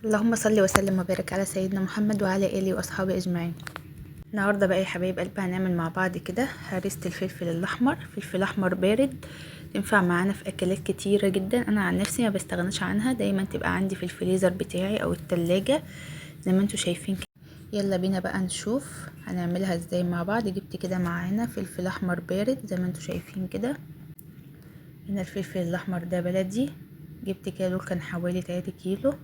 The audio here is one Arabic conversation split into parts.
اللهم صل وسلم وبارك على سيدنا محمد وعلى اله واصحابه اجمعين. النهارده بقى يا حبايب قلبي هنعمل مع بعض كده هريسة الفلفل الاحمر. فلفل احمر بارد تنفع معانا في اكلات كتيره جدا. انا عن نفسي ما بستغناش عنها، دايما تبقى عندي في الفريزر بتاعي او التلاجة زي ما انتوا شايفين كده. يلا بينا بقى نشوف هنعملها ازاي مع بعض. جبت كده معانا فلفل احمر بارد زي ما انتوا شايفين كده. هنا الفلفل الاحمر ده بلدي، جبت كيلو، كان حوالي 3 كيلو.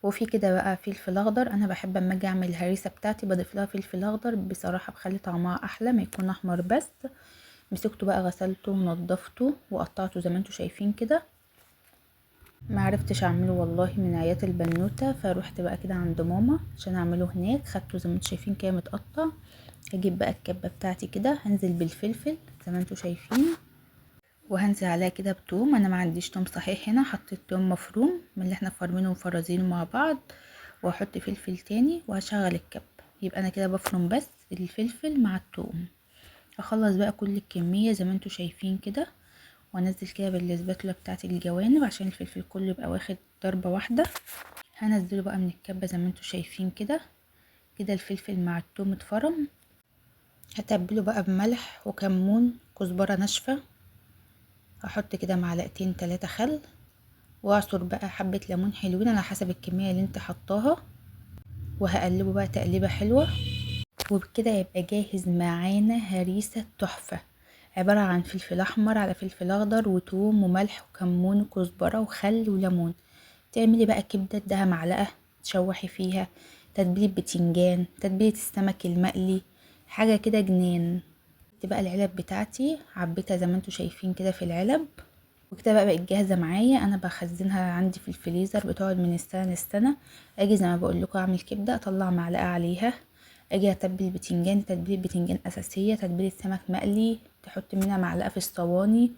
وفي كده بقى فلفل اخضر، انا بحب اما اجي اعمل الهريسه بتاعتي بضيف لها فلفل اخضر، بصراحه بخلي طعمها احلى ما يكون احمر بس. مسكته بقى غسلته ونضفته وقطعته زي ما انتوا شايفين كده. ما عرفتش اعمله والله من عيات البنوته، فروحت بقى كده عند ماما عشان اعمله هناك. خدته زي ما انتوا شايفين كده متقطع. هجيب بقى الكبه بتاعتي كده، هنزل بالفلفل زي ما انتوا شايفين، وهنزل عليها كده بتوم. انا ما عنديش توم صحيح هنا، حطيت توم مفروم من اللي احنا فارمينه ومفرزينه مع بعض، واحط فلفل تاني وهشغل الكب. يبقى انا كده بفرم بس الفلفل مع التوم. اخلص بقى كل الكميه زي ما انتوا شايفين كده، وانزل كده بالسباتولا بتاعتي الجوانب عشان الفلفل كله يبقى واخد ضربه واحده. هنزله بقى من الكبه زي ما انتوا شايفين كده. كده الفلفل مع التوم اتفرم. هتبله بقى بملح وكمون كزبره ناشفه. هحط كده معلقتين 3 خل، واعصر بقى حبة ليمون حلوين على حسب الكمية اللي انت حطاها، وهقلبه بقى تقليبة حلوة. وبكده يبقى جاهز معانا هريسة تحفة، عبارة عن فلفل احمر على فلفل اخضر وتوم وملح وكمون وكزبرة وخل وليمون. تعملي بقى كبدة ادها معلقة تشوحي فيها، تتبيلة بتنجان، تتبيلة السمك المقلي، حاجة كده جنان. بقى العلب بتاعتي عبيتها زي ما انتوا شايفين كده في العلب، وكده بقى بقت جاهزه معايا. انا بخزنها عندي في الفريزر، بتقعد من السنه للسنه. اجي زي ما بقول لكم اعمل كبده، اطلع معلقه عليها، اجي اتبل بتنجان، تتبيله بتنجان اساسيه، تتبيله سمك مقلي تحط منها معلقه في الصواني،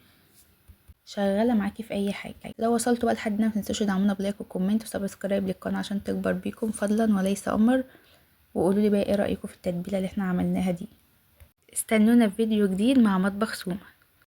شغاله معاكي في اي حاجه. لو وصلتوا بقى لحد هنا ما تنسوش تدعمونا بلايك وكومنت وسبسكرايب للقناه عشان تكبر بيكم فضلا وليس امر. وقولوا لي بقى ايه رايكم في التتبيله اللي احنا عملناها دي. استنونا في فيديو جديد مع مطبخ سوما.